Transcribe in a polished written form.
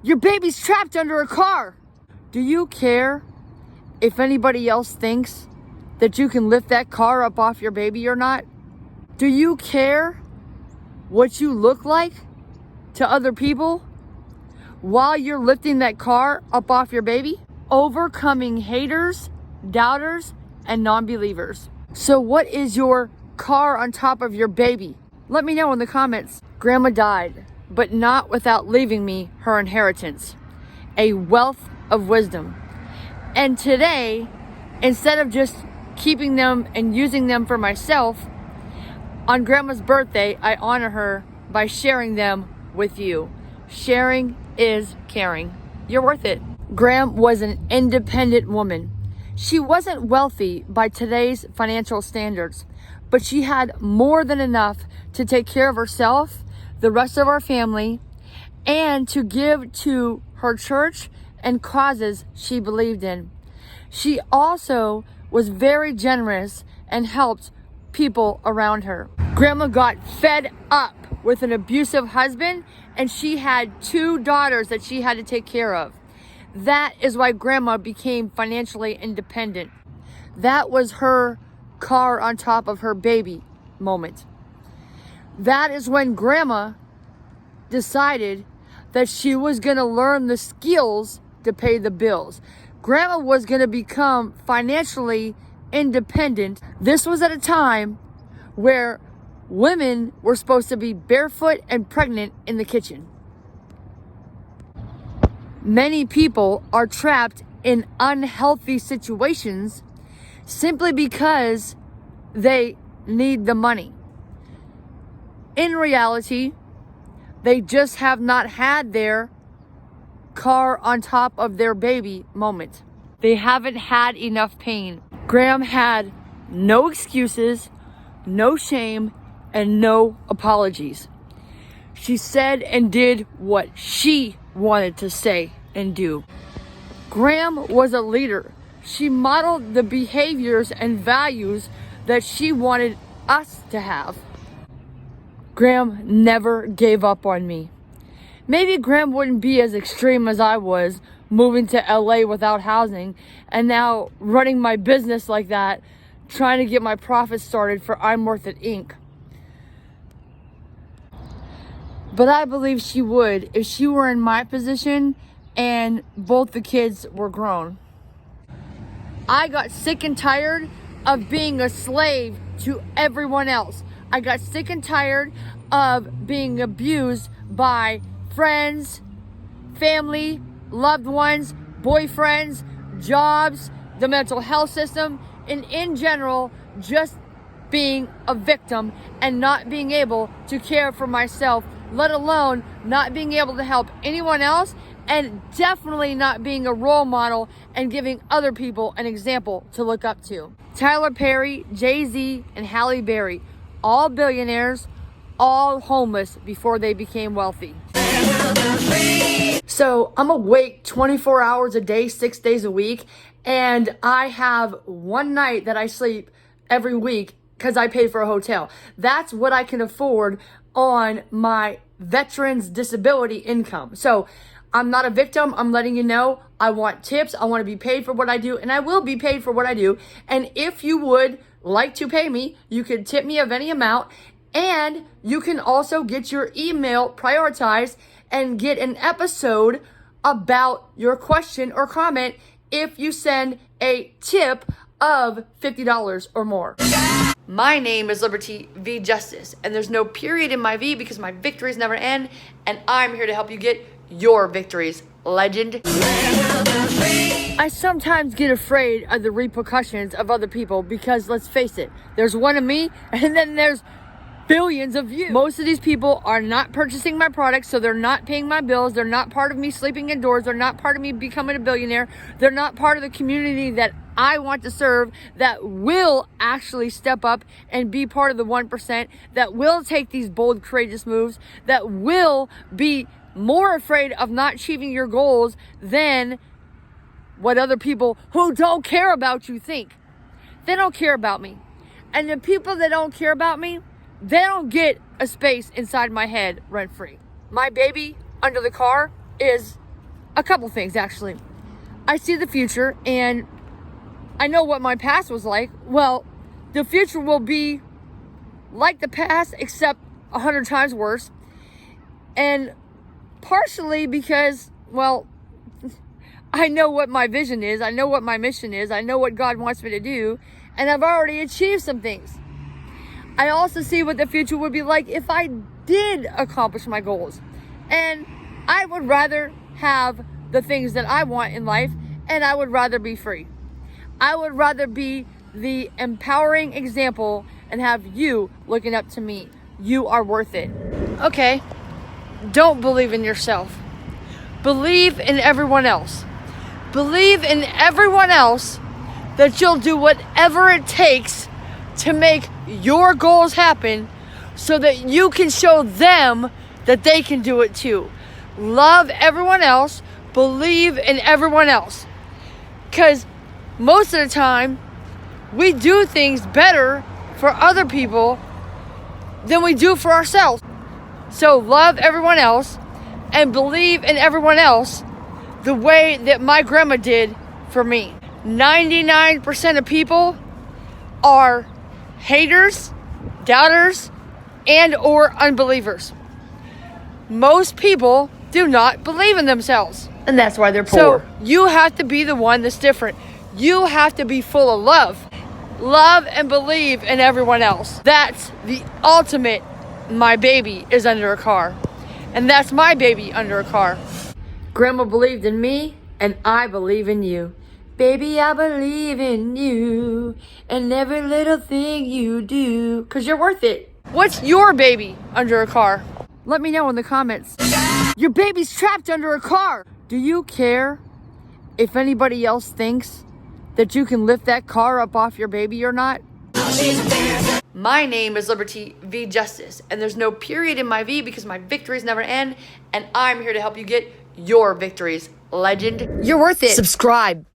Your baby's trapped under a car. Do you care if anybody else thinks that you can lift that car up off your baby or not? Do you care what you look like to other people while you're lifting that car up off your baby? Overcoming haters, doubters, and non-believers. So what is your car on top of your baby? Let me know in the comments. Grandma died, but not without leaving me her inheritance, a wealth of wisdom. And today, instead of just keeping them and using them for myself, on Grandma's birthday, I honor her by sharing them with you. Sharing is caring. You're worth it. Gram was an independent woman. She wasn't wealthy by today's financial standards, but she had more than enough to take care of herself, the rest of our family, and to give to her church and causes she believed in. She also was very generous and helped people around her. Grandma got fed up with an abusive husband, and she had 2 daughters that she had to take care of. That is why Grandma became financially independent. That was her car on top of her baby moment. That is when Grandma decided that she was going to learn the skills to pay the bills. Grandma was going to become financially independent. This was at a time where women were supposed to be barefoot and pregnant in the kitchen. Many people are trapped in unhealthy situations simply because they need the money. In reality, they just have not had their car on top of their baby moment. They haven't had enough pain. Gram had no excuses, no shame, and no apologies. She said and did what she wanted to say and do. Gram was a leader. She modeled the behaviors and values that she wanted us to have. Gram never gave up on me. Maybe Gram wouldn't be as extreme as I was, moving to LA without housing, and now running my business like that, trying to get my profits started for I'm Worth It Inc. But I believe she would if she were in my position and both the kids were grown. I got sick and tired of being a slave to everyone else. I got sick and tired of being abused by friends, family, loved ones, boyfriends, jobs, the mental health system, and in general, just being a victim and not being able to care for myself, let alone not being able to help anyone else, and definitely not being a role model and giving other people an example to look up to. Tyler Perry, Jay-Z, and Halle Berry, all billionaires, all homeless before they became wealthy. So I'm awake 24 hours a day, 6 days a week, and I have one night that I sleep every week because I pay for a hotel. That's what I can afford on my veterans disability income. So I'm not a victim. I'm letting you know. I want tips. I want to be paid for what I do, and I will be paid for what I do. And if you would like to pay me, you can tip me of any amount, and you can also get your email prioritized and get an episode about your question or comment if you send a tip of $50 or more. My name is Liberty V Justice, and there's no period in my V because my victories never end, and I'm here to help you get your victories, legend. I sometimes get afraid of the repercussions of other people because, let's face it, there's one of me and then there's billions of you. Most of these people are not purchasing my products, so they're not paying my bills. They're not part of me sleeping indoors. They're not part of me becoming a billionaire. They're not part of the community that I want to serve, that will actually step up and be part of the 1%, that will take these bold, courageous moves, that will be more afraid of not achieving your goals than what other people who don't care about you think. They don't care about me. And the people that don't care about me, they don't get a space inside my head rent-free. My baby under the car is A couple things, actually. I see the future, and I know what my past was like. Well, the future will be like the past, except 100 times worse. And partially because, well, I know what my vision is. I know what my mission is. I know what God wants me to do. And I've already achieved some things. I also see what the future would be like if I did accomplish my goals. And I would rather have the things that I want in life, and I would rather be free. I would rather be the empowering example and have you looking up to me. You are worth it. Okay, don't believe in yourself. Believe in everyone else. Believe in everyone else that you'll do whatever it takes to make your goals happen so that you can show them that they can do it too. Love everyone else. Believe in everyone else. Because most of the time, we do things better for other people than we do for ourselves. So love everyone else and believe in everyone else the way that my grandma did for me. 99% of people are haters, doubters, and or unbelievers. Most people do not believe in themselves. And that's why they're poor. So you have to be the one that's different. You have to be full of love. Love and believe in everyone else. That's the ultimate, my baby is under a car. And that's my baby under a car. Grandma believed in me, and I believe in you. Baby, I believe in you and every little thing you do. Because you're worth it. What's your baby under a car? Let me know in the comments. Your baby's trapped under a car. Do you care if anybody else thinks that you can lift that car up off your baby or not? My name is Liberty V Justice, and there's no period in my V because my victories never end, and I'm here to help you get your victories. Legend, you're worth it. Subscribe.